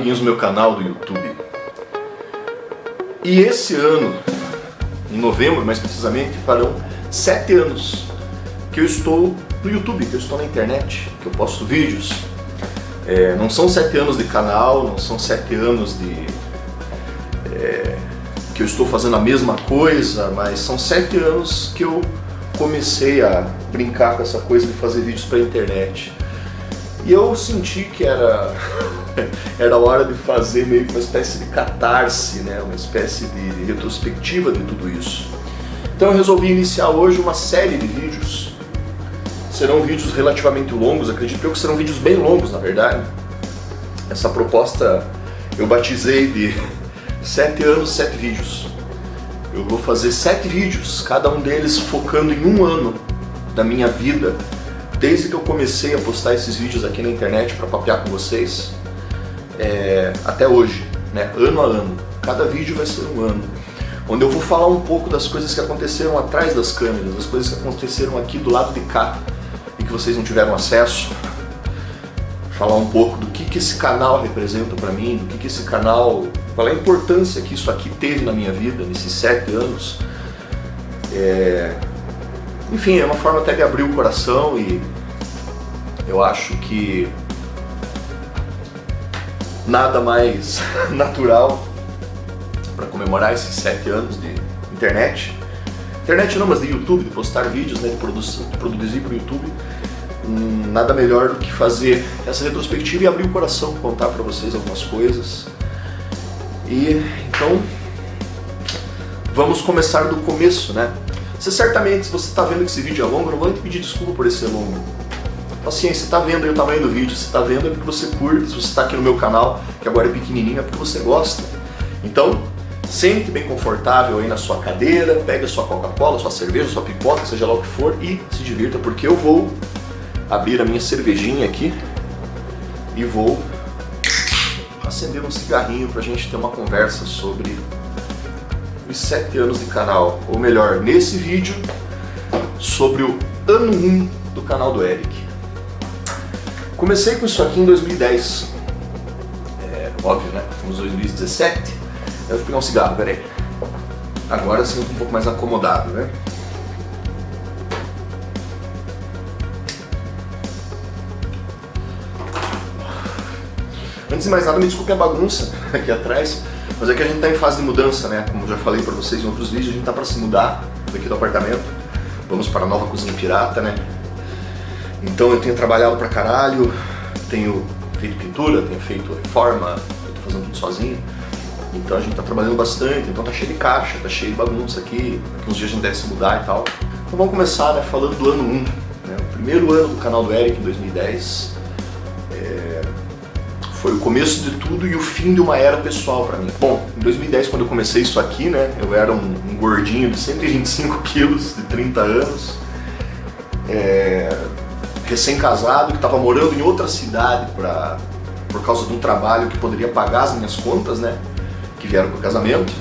amiguinhos do meu canal do YouTube. E esse ano, em novembro mais precisamente, farão 7 anos que eu estou no YouTube, que eu estou na internet, que eu posto vídeos. Não são 7 anos de canal, não são 7 anos que eu estou fazendo a mesma coisa, mas são 7 anos que eu comecei a brincar com essa coisa de fazer vídeos para a internet. E eu senti que era hora de fazer meio que uma espécie de catarse, né? Uma espécie de retrospectiva de tudo isso. Então eu resolvi iniciar hoje uma série de vídeos. Serão vídeos relativamente longos, acredito eu que serão vídeos bem longos, na verdade. Essa proposta eu batizei de 7 anos, 7 vídeos. Eu vou fazer 7 vídeos, cada um deles focando em um ano da minha vida, desde que eu comecei a postar esses vídeos aqui na internet para papear com vocês, até hoje, né? Ano a ano. Cada vídeo vai ser um ano, onde eu vou falar um pouco das coisas que aconteceram atrás das câmeras, das coisas que aconteceram aqui do lado de cá e que vocês não tiveram acesso. Falar um pouco do que esse canal representa para mim, do que esse canal, qual é a importância que isso aqui teve na minha vida nesses 7 anos. Enfim, é uma forma até de abrir o coração, e eu acho que nada mais natural para comemorar esses 7 anos de internet. Internet não, mas de YouTube, de postar vídeos, né, de produzir para o YouTube. Nada melhor do que fazer essa retrospectiva e abrir o coração, contar para vocês algumas coisas. E então, vamos começar do começo, né? Certamente, se você está vendo que esse vídeo é longo, eu não vou te pedir desculpa por ele ser longo. Paciência, você está vendo aí o tamanho do vídeo, se está vendo é porque você curte, se você está aqui no meu canal, que agora é pequenininho, é porque você gosta. Então, sente bem confortável aí na sua cadeira, pega sua Coca-Cola, sua cerveja, sua pipoca, seja lá o que for, e se divirta, porque eu vou abrir a minha cervejinha aqui e vou acender um cigarrinho pra gente ter uma conversa sobre os 7 anos de canal, ou melhor, nesse vídeo, sobre o ano 1 do canal do Eric. Comecei com isso aqui em 2010, óbvio, né? Fomos em 2017, eu vou pegar um cigarro, peraí. Agora sim eu tô um pouco mais acomodado, né? Antes de mais nada, me desculpe a bagunça aqui atrás, mas é que a gente está em fase de mudança, né? Como eu já falei para vocês em outros vídeos, a gente está para se mudar daqui do apartamento. Vamos para a nova cozinha pirata, né? Então eu tenho trabalhado pra caralho, tenho feito pintura, tenho feito reforma, eu tô fazendo tudo sozinho. Então a gente tá trabalhando bastante, então tá cheio de caixa, tá cheio de bagunça aqui, daqui uns dias a gente deve se mudar e tal. Então vamos começar, né, falando do ano 1, né? O primeiro ano do canal do Eric, em 2010. Foi o começo de tudo e o fim de uma era pessoal pra mim. Bom, em 2010, quando eu comecei isso aqui, né, eu era um gordinho de 125 quilos, de 30 anos, recém-casado, que estava morando em outra cidade por causa de um trabalho que poderia pagar as minhas contas, né, que vieram com o casamento.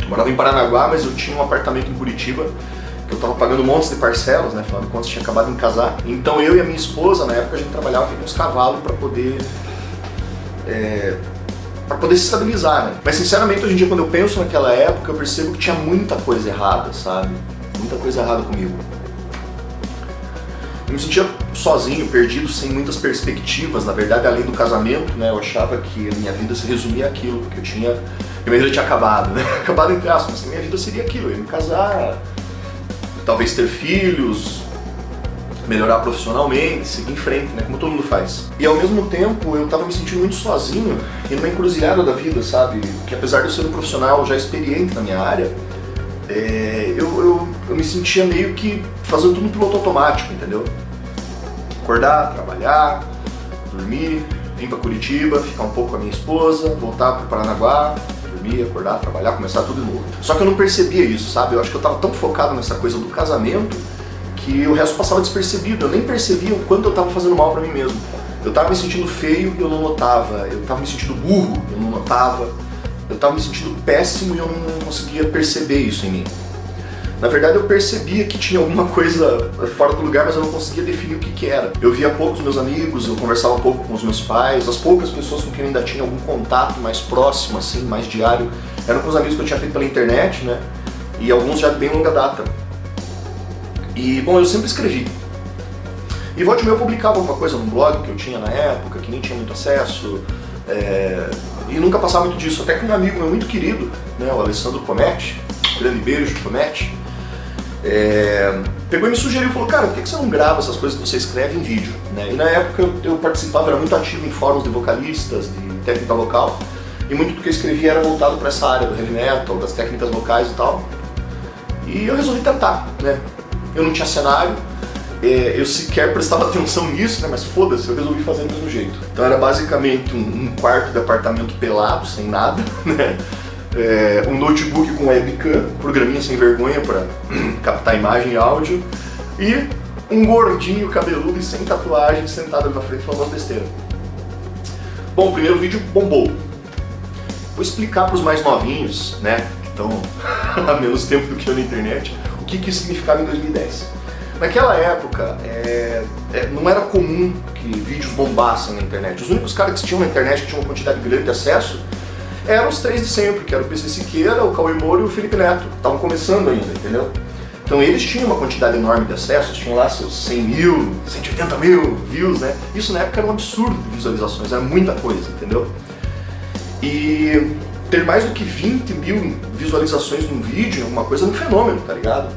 Eu morava em Paranaguá, mas eu tinha um apartamento em Curitiba, que eu estava pagando montes de parcelas, né, afinal de contas tinha acabado de casar. Então eu e a minha esposa, na época, a gente trabalhava com uns cavalos para poder se estabilizar, né? Mas sinceramente, hoje em dia, quando eu penso naquela época, eu percebo que tinha muita coisa errada, sabe? Muita coisa errada comigo. Eu me sentia sozinho, perdido, sem muitas perspectivas, na verdade, além do casamento, né? Eu achava que a minha vida se resumia àquilo, porque minha vida tinha acabado, né? Acabado entre aspas, mas minha vida seria aquilo, eu ia me casar, talvez ter filhos, melhorar profissionalmente, seguir em frente, né, como todo mundo faz. E ao mesmo tempo eu tava me sentindo muito sozinho e numa encruzilhada da vida, sabe? Que apesar de eu ser um profissional já experiente na minha área, eu me sentia meio que fazendo tudo no piloto automático, entendeu? Acordar, trabalhar, dormir, vir pra Curitiba, ficar um pouco com a minha esposa, voltar pro Paranaguá, dormir, acordar, trabalhar, começar tudo de novo. Só que eu não percebia isso, sabe? Eu acho que eu tava tão focado nessa coisa do casamento que o resto passava despercebido, eu nem percebia o quanto eu estava fazendo mal para mim mesmo. Eu estava me sentindo feio e eu não notava, eu estava me sentindo burro e eu não notava, eu estava me sentindo péssimo e eu não conseguia perceber isso em mim. Na verdade eu percebia que tinha alguma coisa fora do lugar, mas eu não conseguia definir o que que era. Eu via poucos meus amigos, eu conversava pouco com os meus pais, as poucas pessoas com quem eu ainda tinha algum contato mais próximo, assim, mais diário, eram com os amigos que eu tinha feito pela internet, né? E alguns já de bem longa data. E, bom, eu sempre escrevi. E volta e meia eu publicava alguma coisa num blog que eu tinha na época, que nem tinha muito acesso, e nunca passava muito disso. Até que um amigo meu muito querido, né, o Alessandro Cometti, grande beijo, Cometti, pegou e me sugeriu, falou, cara, por que você não grava essas coisas que você escreve em vídeo? Né? E na época eu participava, era muito ativo em fóruns de vocalistas, de técnica vocal, e muito do que eu escrevia era voltado para essa área do heavy metal, das técnicas vocais e tal. E eu resolvi tentar, né? Eu não tinha cenário, eu sequer prestava atenção nisso, né? Mas foda-se, eu resolvi fazer do mesmo jeito. Então era basicamente um quarto de apartamento pelado, sem nada, né? Um notebook com webcam, programinha sem vergonha para captar imagem e áudio, e um gordinho cabeludo e sem tatuagem sentado ali na frente falando umas besteiras. Bom, o primeiro vídeo bombou. Vou explicar para os mais novinhos, né, que estão há menos tempo do que eu na internet, o que isso significava em 2010. Naquela época, não era comum que vídeos bombassem na internet. Os únicos caras que tinham na internet, que tinham uma quantidade grande de acesso, eram os três de sempre, que era o PC Siqueira, o Cauê Moura e o Felipe Neto. Estavam começando ainda, entendeu? Então eles tinham uma quantidade enorme de acessos, tinham lá seus 100 mil, 180 mil views, né? Isso na época era um absurdo de visualizações, era muita coisa, entendeu? E ter mais do que 20 mil visualizações num vídeo é uma coisa, um fenômeno, tá ligado?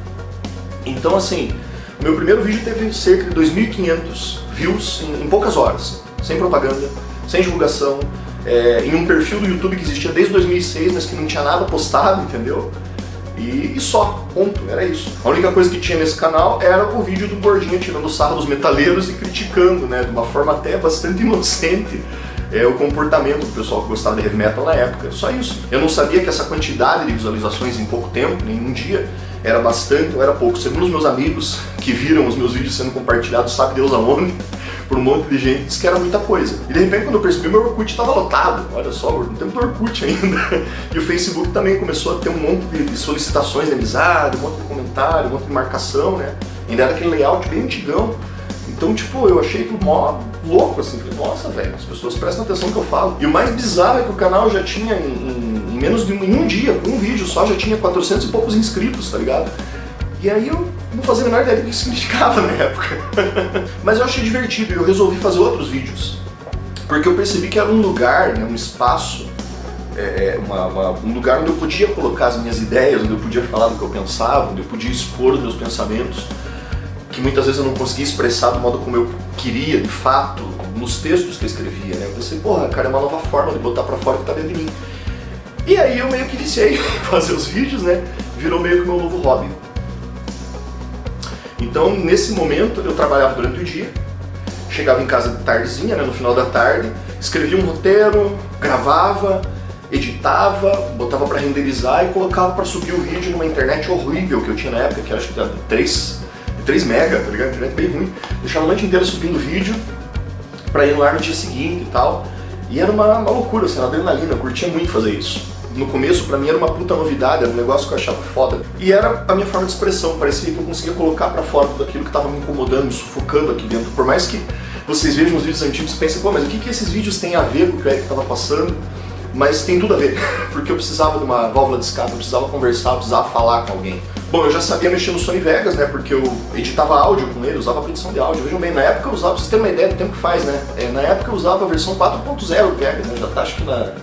Então assim, o meu primeiro vídeo teve cerca de 2.500 views em poucas horas, sem propaganda, sem divulgação, em um perfil do YouTube que existia desde 2006, mas que não tinha nada postado, entendeu? E só, ponto, era isso. A única coisa que tinha nesse canal era o vídeo do gordinho tirando sarro dos metaleiros e criticando, né, de uma forma até bastante inocente, o comportamento do pessoal que gostava de heavy metal na época. Só isso. Eu não sabia que essa quantidade de visualizações em pouco tempo, nem um dia, era bastante ou era pouco. Segundo os meus amigos que viram os meus vídeos sendo compartilhados, sabe Deus aonde, por um monte de gente, disse que era muita coisa. E de repente, quando eu percebi, meu Orkut estava lotado. Olha só, no tempo do Orkut ainda. E o Facebook também começou a ter um monte de solicitações de amizade, um monte de comentário, um monte de marcação, né? Ainda era aquele layout bem antigão. Então, tipo, eu achei aquilo mó louco, assim. Falei, nossa, velho, as pessoas prestam atenção no que eu falo. E o mais bizarro é que o canal já tinha, em menos de um dia, com um vídeo só, já tinha 400 e poucos inscritos, tá ligado? E aí eu não fazia a menor ideia do que isso significava na época. Mas eu achei divertido e eu resolvi fazer outros vídeos. Porque eu percebi que era um lugar, né, um espaço, um lugar onde eu podia colocar as minhas ideias, onde eu podia falar do que eu pensava, onde eu podia expor os meus pensamentos, que muitas vezes eu não conseguia expressar do modo como eu queria, de fato, nos textos que eu escrevia, né? Eu pensei, porra, cara, é uma nova forma de botar pra fora o que tá dentro de mim. E aí eu meio que viciei em fazer os vídeos, né? Virou meio que meu novo hobby. Então, nesse momento, eu trabalhava durante o dia, chegava em casa de tardezinha, né, no final da tarde, escrevia um roteiro, gravava, editava, botava para renderizar e colocava para subir o vídeo numa internet horrível que eu tinha na época, que era acho que era 3 mega, tá ligado? Internet bem ruim. Deixava a noite inteira subindo vídeo para ir no ar no dia seguinte e tal. E era uma loucura, assim, uma adrenalina, eu curtia muito fazer isso. No começo, pra mim, era uma puta novidade, era um negócio que eu achava foda. E era a minha forma de expressão, parecia que eu conseguia colocar pra fora tudo aquilo que tava me incomodando, me sufocando aqui dentro. Por mais que vocês vejam os vídeos antigos e pensem, pô, mas o que esses vídeos têm a ver com o que eu tava passando? Mas tem tudo a ver, porque eu precisava de uma válvula de escape, eu precisava conversar, eu precisava falar com alguém. Bom, eu já sabia mexer no Sony Vegas, né, porque eu editava áudio com ele, usava a edição de áudio. Vejam bem, na época eu usava, pra vocês terem uma ideia do tempo que faz, né, na época eu usava a versão 4.0 do Vegas, né, já tá acho que na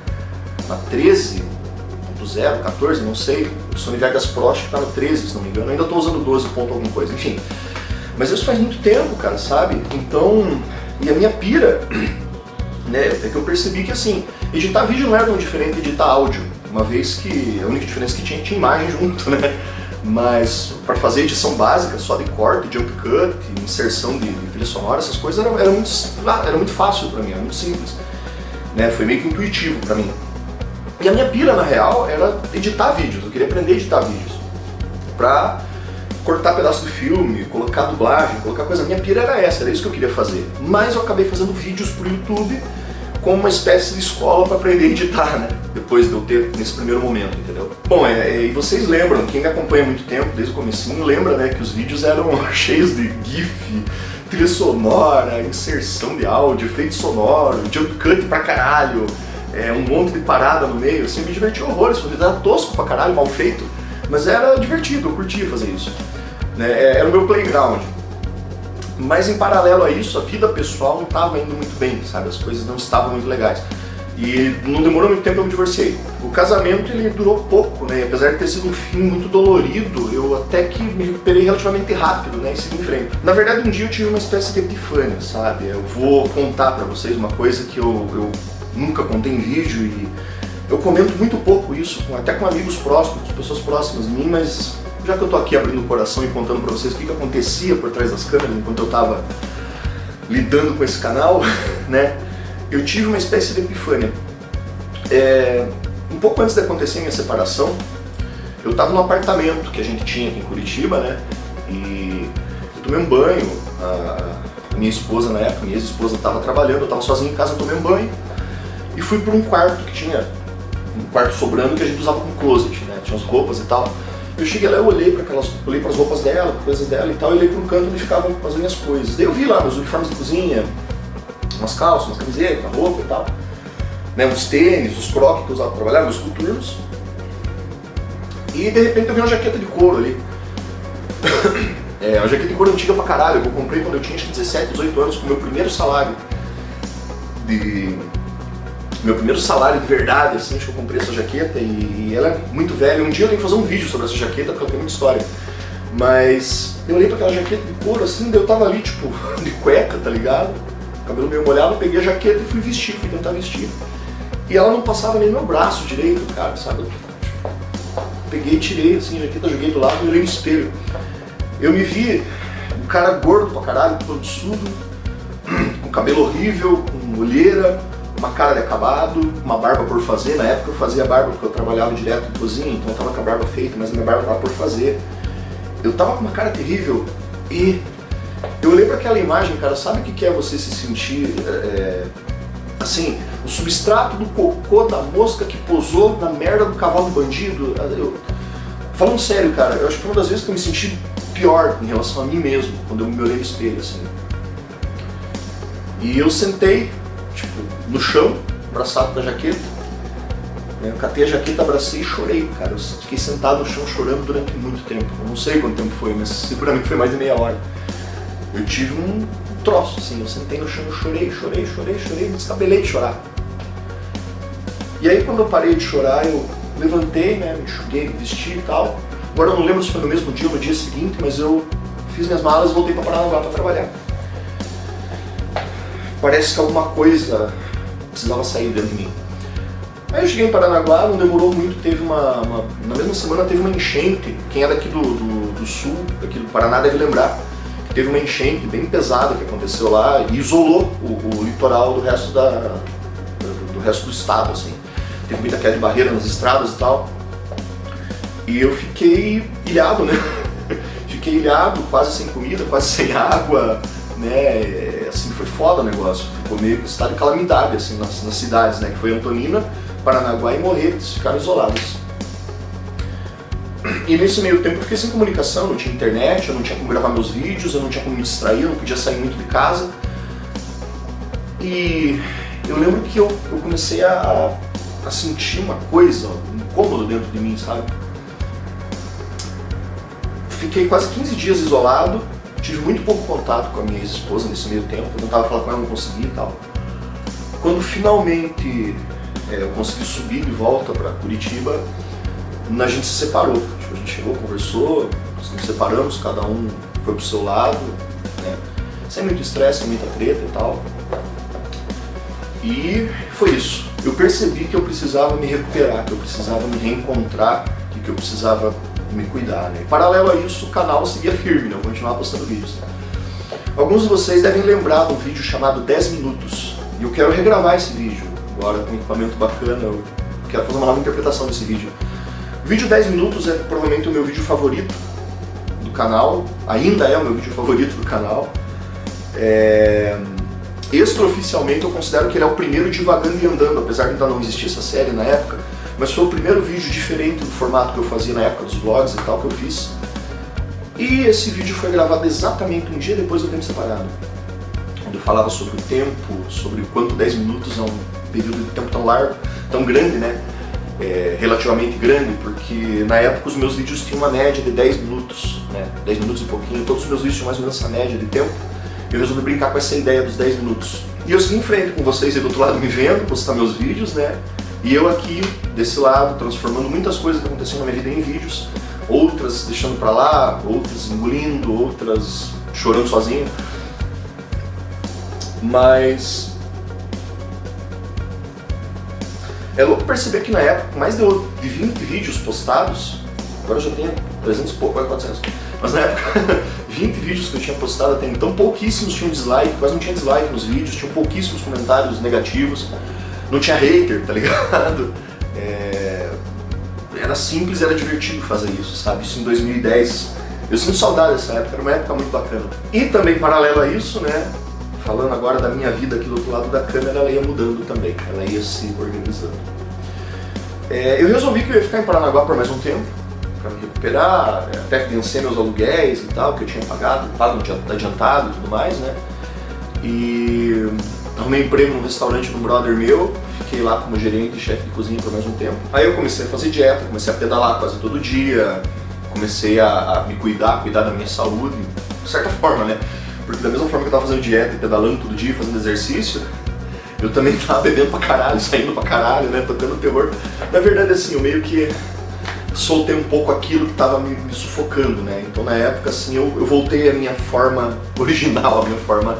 13.0, 14, não sei, o Sony Vegas Pro acho que tá no 13, se não me engano, eu ainda tô usando 12 ponto alguma coisa, enfim. Mas isso faz muito tempo, cara, sabe? Então, e a minha pira, né, é que eu percebi que assim, editar vídeo não era tão diferente de editar áudio, uma vez que a única diferença que tinha imagem junto, né? Mas para fazer edição básica, só de corte, jump cut, inserção de trilha sonora, essas coisas era muito fácil para mim, era muito simples, né? Foi meio que intuitivo para mim. E a minha pira, na real, era editar vídeos, eu queria aprender a editar vídeos, pra cortar pedaço do filme, colocar dublagem, colocar coisa. A minha pira era essa, era isso que eu queria fazer. Mas eu acabei fazendo vídeos pro YouTube, como uma espécie de escola para aprender a editar, né? Depois de eu ter nesse primeiro momento, entendeu? Bom, e vocês lembram, quem me acompanha há muito tempo, desde o comecinho, lembra, né, que os vídeos eram cheios de GIF, trilha sonora, inserção de áudio, efeito sonoro, jump cut pra caralho, um monte de parada no meio, assim, eu me divertia horrores, o vídeo era tosco pra caralho, mal feito, mas era divertido, eu curtia fazer isso, né? Era o meu playground. Mas em paralelo a isso, a vida pessoal não estava indo muito bem, sabe? As coisas não estavam muito legais. E não demorou muito tempo eu me divorciei. O casamento ele durou pouco, né? Apesar de ter sido um fim muito dolorido, eu até que me recuperei relativamente rápido, né? E segui em frente. Na verdade, um dia eu tive uma espécie de epifânia, sabe? Eu vou contar pra vocês uma coisa que eu nunca contei em vídeo e eu comento muito pouco isso, até com amigos próximos, pessoas próximas de mim, mas já que eu tô aqui abrindo o coração e contando pra vocês o que acontecia por trás das câmeras enquanto eu tava lidando com esse canal, né? Eu tive uma espécie de epifânia. Um pouco antes de acontecer a minha separação, eu tava num apartamento que a gente tinha aqui em Curitiba, né? E eu tomei um banho, a minha esposa na época, minha ex-esposa tava trabalhando, eu tava sozinho em casa, eu tomei um banho e fui por um quarto que tinha, um quarto sobrando que a gente usava como closet, né? Tinha as roupas e tal. Eu cheguei lá, eu olhei para as roupas dela, coisas dela e tal, e olhei para um canto onde ficavam as minhas coisas. Daí eu vi lá meus uniformes de cozinha, umas calças, umas camisetas, uma roupa e tal, né, uns tênis, os crocs que eu usava para trabalhar, meus coturnos. E de repente eu vi uma jaqueta de couro ali. Uma jaqueta de couro antiga pra caralho, que eu comprei quando eu tinha acho que 17, 18 anos, com o meu primeiro salário de verdade, assim, acho que eu comprei essa jaqueta e ela é muito velha. Um dia eu tenho que fazer um vídeo sobre essa jaqueta porque ela tem muita história. Mas eu olhei pra aquela jaqueta de couro assim, daí eu tava ali, tipo, de cueca, tá ligado? Cabelo meio molhado, eu peguei a jaqueta e fui tentar vestir. E ela não passava nem no meu braço direito, cara, sabe? Peguei e tirei assim a jaqueta, joguei do lado e olhei no espelho. Eu me vi um cara gordo pra caralho, todo sudo, com cabelo horrível, com olheira, uma cara de acabado, uma barba por fazer. Na época eu fazia barba porque eu trabalhava direto em cozinha, então eu tava com a barba feita, mas a minha barba tava por fazer. Eu tava com uma cara terrível e eu olhei pra aquela imagem, cara, sabe o que é você se sentir, assim, o substrato do cocô da mosca que posou na merda do cavalo bandido? Falando sério, cara, eu acho que foi uma das vezes que eu me senti pior em relação a mim mesmo, quando eu me olhei no espelho, assim. E eu sentei, tipo, no chão, abraçado com a jaqueta. Eu catei a jaqueta, abracei e chorei, cara. Eu fiquei sentado no chão chorando durante muito tempo. Eu não sei quanto tempo foi, mas seguramente foi mais de meia hora. Eu tive um troço, assim, eu sentei no chão, eu chorei, me descabelei de chorar. E aí quando eu parei de chorar, eu levantei, né, me enxuguei, me vesti e tal. Agora eu não lembro se foi no mesmo dia ou no dia seguinte, mas eu fiz minhas malas e voltei para Paranaguá para trabalhar. Parece que alguma coisa precisava sair dentro de mim. Aí eu cheguei em Paranaguá, não demorou muito, teve na mesma semana teve uma enchente. Quem é daqui do sul, daqui do Paraná, deve lembrar. Teve uma enchente bem pesada que aconteceu lá e isolou o litoral do resto do estado, assim. Teve muita queda de barreira nas estradas e tal. E eu fiquei ilhado, né? Fiquei ilhado, quase sem comida, quase sem água, né? Assim, foi foda o negócio. Ficou meio que estado de calamidade, assim, nas cidades, né? Que foi Antonina, Paranaguá e Morretes, ficaram isolados. E nesse meio tempo eu fiquei sem comunicação, não tinha internet, eu não tinha como gravar meus vídeos, eu não tinha como me distrair, eu não podia sair muito de casa. E eu lembro que eu comecei a sentir uma coisa, um incômodo dentro de mim, sabe? Fiquei quase 15 dias isolado, tive muito pouco contato com a minha ex-esposa nesse meio tempo, eu tentava falar com ela, não conseguia e tal. Quando finalmente eu consegui subir de volta para Curitiba, a gente se separou. Tipo, a gente chegou, conversou, nos separamos, cada um foi pro seu lado, né? Sem muito estresse, sem muita treta e tal. E foi isso. Eu percebi que eu precisava me recuperar, que eu precisava me reencontrar, que eu precisava me cuidar, né? Paralelo a isso, o canal seguia firme, né? Eu continuava postando vídeos. Alguns de vocês devem lembrar de um vídeo chamado 10 minutos. E eu quero regravar esse vídeo, agora com um equipamento bacana, eu quero fazer uma nova interpretação desse vídeo. O vídeo 10 minutos é provavelmente o meu vídeo favorito do canal, ainda é o meu vídeo favorito do canal. extraoficialmente eu considero que ele é o primeiro Divagando e Andando, apesar de ainda não existir essa série na época, mas foi o primeiro vídeo diferente do formato que eu fazia na época dos vlogs e tal que eu fiz. E esse vídeo foi gravado exatamente um dia depois do Tempo Separado, onde eu falava sobre o tempo, sobre o quanto 10 minutos é um período de tempo tão largo, tão grande, né? Relativamente grande, porque na época os meus vídeos tinham uma média de 10 minutos, né? 10 minutos e pouquinho, todos os meus vídeos tinham mais ou menos essa média de tempo. Eu resolvi brincar com essa ideia dos 10 minutos. E eu segui em frente com vocês aí do outro lado me vendo, postar meus vídeos, né? E eu aqui, desse lado, transformando muitas coisas que aconteciam na minha vida em vídeos, outras deixando pra lá, outras engolindo, outras chorando sozinho. Mas é louco perceber que na época, mais de 20 vídeos postados, agora eu já tenho 300 e pouco, quase 400, mas na época 20 vídeos que eu tinha postado até então, pouquíssimos tinham dislike, quase não tinha dislike nos vídeos, tinham pouquíssimos comentários negativos, não tinha hater, tá ligado? Era simples, era divertido fazer isso, sabe? Isso em 2010, eu sinto saudade dessa época, era uma época muito bacana. E também paralelo a isso, né? Falando agora da minha vida aqui do outro lado da câmera, ela ia mudando também, ela ia se organizando. Eu resolvi que eu ia ficar em Paranaguá por mais um tempo, para me recuperar, até vencer meus aluguéis e tal, que eu tinha pago adiantado e tudo mais, né? E arrumei emprego num restaurante de um brother meu, fiquei lá como gerente e chefe de cozinha por mais um tempo. Aí eu comecei a fazer dieta, comecei a pedalar quase todo dia, comecei a me cuidar da minha saúde, de certa forma, né? Porque da mesma forma que eu tava fazendo dieta e pedalando todo dia, fazendo exercício, eu também tava bebendo pra caralho, saindo pra caralho, né, tocando terror. Na verdade, assim, eu meio que soltei um pouco aquilo que tava me sufocando, né. Então na época, assim, eu voltei à minha forma original, à minha forma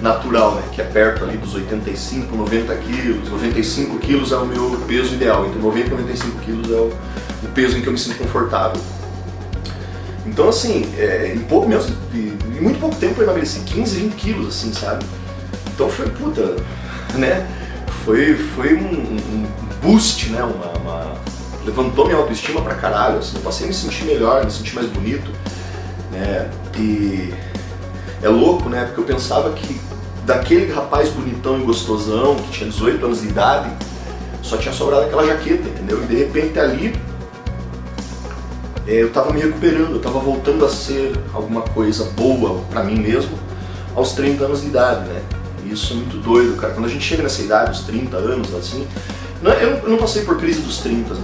natural, né, que é perto ali dos 85, 90 quilos. 95 quilos é o meu peso ideal, entre 90 e 95 quilos é o peso em que eu me sinto confortável. Então, assim, em muito pouco tempo eu emagreci 15, 20 quilos, assim, sabe? Então foi, puta, né? Foi um boost, né? Levantou minha autoestima pra caralho, assim. Eu passei a me sentir melhor, me sentir mais bonito, né? E é louco, né? Porque eu pensava que daquele rapaz bonitão e gostosão, que tinha 18 anos de idade, só tinha sobrado aquela jaqueta, entendeu? E de repente ali eu tava me recuperando, eu tava voltando a ser alguma coisa boa pra mim mesmo aos 30 anos de idade, né? E isso é muito doido, cara. Quando a gente chega nessa idade, os 30 anos, assim... Eu não passei por crise dos 30,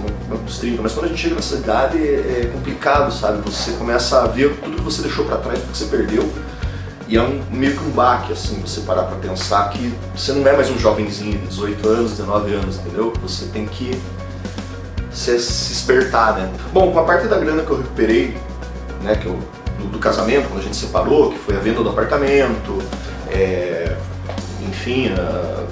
mas quando a gente chega nessa idade é complicado, sabe? Você começa a ver tudo que você deixou pra trás, tudo que você perdeu. E é meio que um baque, assim, você parar pra pensar que você não é mais um jovenzinho de 18 anos, 19 anos, entendeu? Você tem que se espertar, né? Bom, com a parte da grana que eu recuperei, né, do casamento, quando a gente separou, que foi a venda do apartamento, enfim,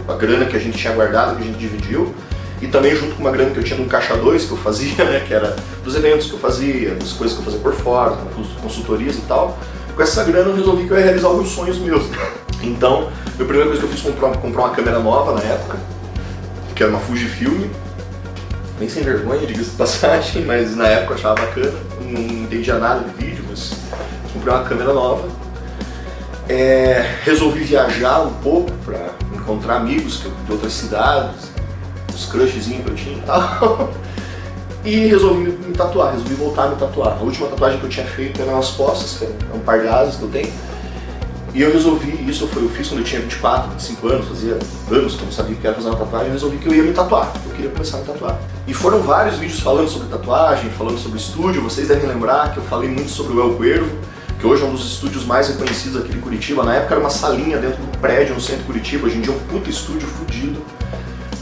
a grana que a gente tinha guardado, que a gente dividiu, e também junto com uma grana que eu tinha no Caixa 2 que eu fazia, né, que era dos eventos que eu fazia, das coisas que eu fazia por fora, consultorias e tal. Com essa grana eu resolvi que eu ia realizar alguns sonhos meus. Então, a primeira coisa que eu fiz foi comprar uma câmera nova na época, que era uma Fujifilm, bem sem vergonha, diga-se de passagem, mas na época eu achava bacana, não entendia nada de vídeo, mas comprei uma câmera nova. Resolvi viajar um pouco para encontrar amigos de outras cidades, os crushzinhos que eu tinha e tal. E resolvi me tatuar, resolvi voltar a me tatuar. A última tatuagem que eu tinha feito era nas costas, que é um par de asas que eu tenho. E eu resolvi, eu fiz quando eu tinha 24, 25 anos, fazia anos que eu não sabia que era fazer uma tatuagem, eu resolvi que eu ia me tatuar, eu queria começar a me tatuar. E foram vários vídeos falando sobre tatuagem, falando sobre estúdio, vocês devem lembrar que eu falei muito sobre o El Cuervo, que hoje é um dos estúdios mais reconhecidos aqui de Curitiba. Na época era uma salinha dentro do prédio no centro de Curitiba, hoje em dia é um puta estúdio fudido.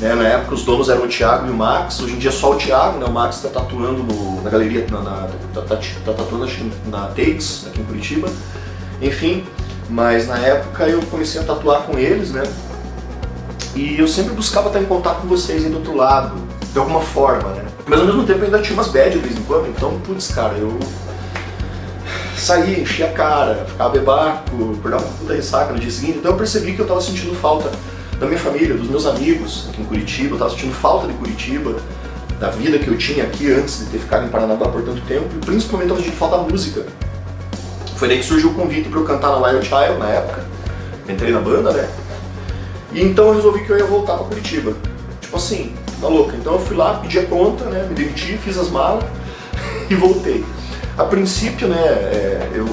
Na época os donos eram o Thiago e o Max, hoje em dia é só o Thiago, né? O Max está tatuando na galeria, tá tatuando na Takes, aqui em Curitiba. Enfim, mas na época eu comecei a tatuar com eles, né? E eu sempre buscava estar em contato com vocês aí do outro lado, de alguma forma, né? Mas ao mesmo tempo eu ainda tinha umas bad de vez em quando, então, putz, cara, eu saía, enchia a cara, ficava bebaco, acordava uma puta ressaca no dia seguinte, então eu percebi que eu tava sentindo falta da minha família, dos meus amigos aqui em Curitiba, eu tava sentindo falta de Curitiba, da vida que eu tinha aqui antes de ter ficado em Paranaguá por tanto tempo, e principalmente eu tava sentindo falta da música. Foi daí que surgiu o convite para eu cantar na Wild Child na época, entrei na banda, né? E então eu resolvi que eu ia voltar para Curitiba. Tipo assim, tá louca. Então eu fui lá, pedi a conta, né, me demiti, fiz as malas e voltei. A princípio, né, eu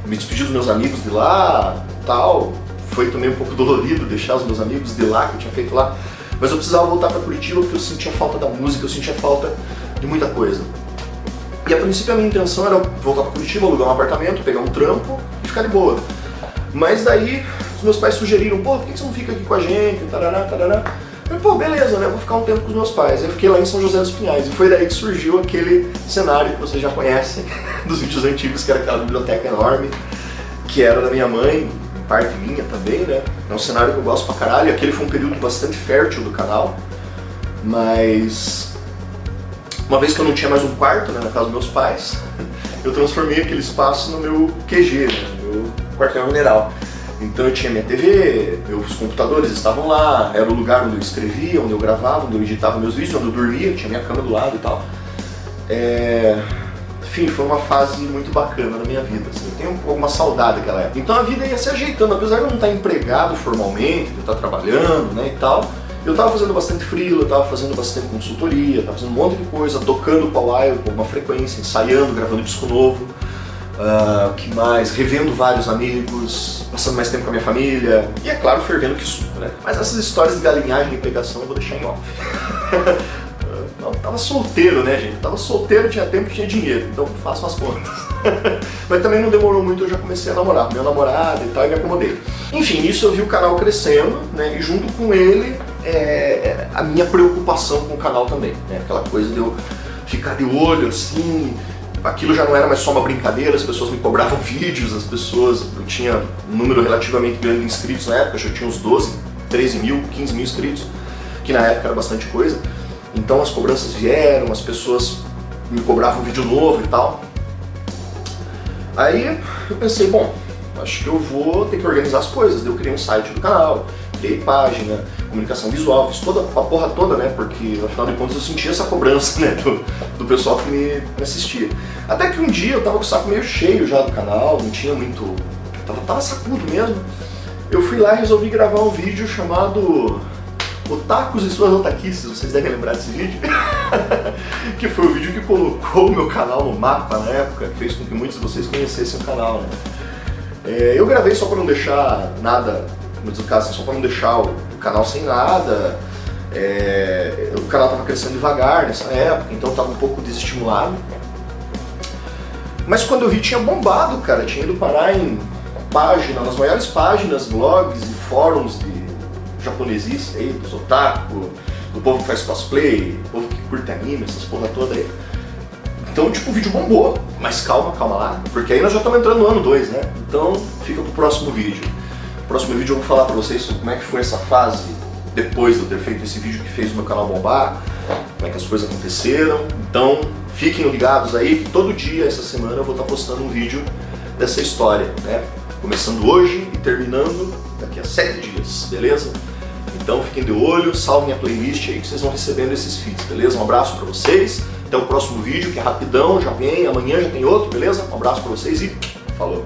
me despedi dos meus amigos de lá, tal. Foi também um pouco dolorido deixar os meus amigos de lá, que eu tinha feito lá. Mas eu precisava voltar para Curitiba porque eu sentia falta da música, eu sentia falta de muita coisa. E a princípio a minha intenção era voltar para Curitiba, alugar um apartamento, pegar um trampo e ficar de boa. Mas daí os meus pais sugeriram, pô, por que você não fica aqui com a gente, tarará, tarará. Eu falei, pô, beleza, né, vou ficar um tempo com os meus pais. Eu fiquei lá em São José dos Pinhais e foi daí que surgiu aquele cenário que vocês já conhecem, dos vídeos antigos, que era aquela biblioteca enorme, que era da minha mãe, parte minha também, né. É um cenário que eu gosto pra caralho, aquele foi um período bastante fértil do canal, mas uma vez que eu não tinha mais um quarto, né, na casa dos meus pais, eu transformei aquele espaço no meu QG, né, no meu quartel-general. Então eu tinha minha TV, meus computadores estavam lá, era o lugar onde eu escrevia, onde eu gravava, onde eu editava meus vídeos, onde eu dormia, tinha minha cama do lado e tal. Enfim, foi uma fase muito bacana na minha vida, assim. Eu tenho alguma saudade daquela época. Então a vida ia se ajeitando, apesar de eu não estar empregado formalmente, de eu estar trabalhando, né, e tal. Eu estava fazendo bastante freela, eu estava fazendo bastante consultoria, estava fazendo um monte de coisa, tocando pau-wire com uma frequência, ensaiando, gravando disco novo. Que mais? Revendo vários amigos, passando mais tempo com a minha família e, é claro, fervendo que suco, né? Mas essas histórias de galinhagem e pegação eu vou deixar em off. Eu tava solteiro, né, gente? Tava solteiro, tinha tempo e tinha dinheiro, então faço as contas. Mas também não demorou muito, eu já comecei a namorar com meu namorado e tal, e me acomodei. Enfim, nisso eu vi o canal crescendo, né? E junto com ele, a minha preocupação com o canal também, né? Aquela coisa de eu ficar de olho, assim. Aquilo já não era mais só uma brincadeira, as pessoas me cobravam vídeos, eu tinha um número relativamente grande de inscritos na época, eu já tinha uns 12, 13 mil, 15 mil inscritos, que na época era bastante coisa. Então as cobranças vieram, as pessoas me cobravam vídeo novo e tal. Aí eu pensei, bom, acho que eu vou ter que organizar as coisas. Eu criei um site do canal, criei página, comunicação visual, fiz toda a porra toda, né? Porque afinal de contas eu sentia essa cobrança, né, do pessoal que me assistia. Até que um dia eu tava com o saco meio cheio já do canal, não tinha muito... Tava sacudo mesmo. Eu fui lá e resolvi gravar um vídeo chamado Otakus e suas otaquices, vocês devem lembrar desse vídeo. Que foi o vídeo que colocou o meu canal no mapa na época, que fez com que muitos de vocês conhecessem o canal, né? Eu gravei só pra não deixar nada, no caso, só pra não deixar o canal sem nada. O canal tava crescendo devagar nessa época, então eu tava um pouco desestimulado. Mas quando eu vi, tinha bombado, cara, tinha ido parar em página, nas maiores páginas, blogs e fóruns de japonesice aí, dos otaku, do povo que faz cosplay, do povo que curte anime, essas porra toda aí. Então, tipo, o vídeo bombou, mas calma lá, porque aí nós já estamos entrando no ano 2, né? Então, fica pro próximo vídeo. No próximo vídeo eu vou falar pra vocês sobre como é que foi essa fase depois de eu ter feito esse vídeo que fez o meu canal bombar, como é que as coisas aconteceram. Então, fiquem ligados aí que todo dia, essa semana, eu vou estar postando um vídeo dessa história, né? Começando hoje e terminando daqui a 7 dias, beleza? Então fiquem de olho, salvem a playlist aí que vocês vão recebendo esses feeds, beleza? Um abraço pra vocês, até o próximo vídeo que é rapidão, já vem, amanhã já tem outro, beleza? Um abraço pra vocês e falou!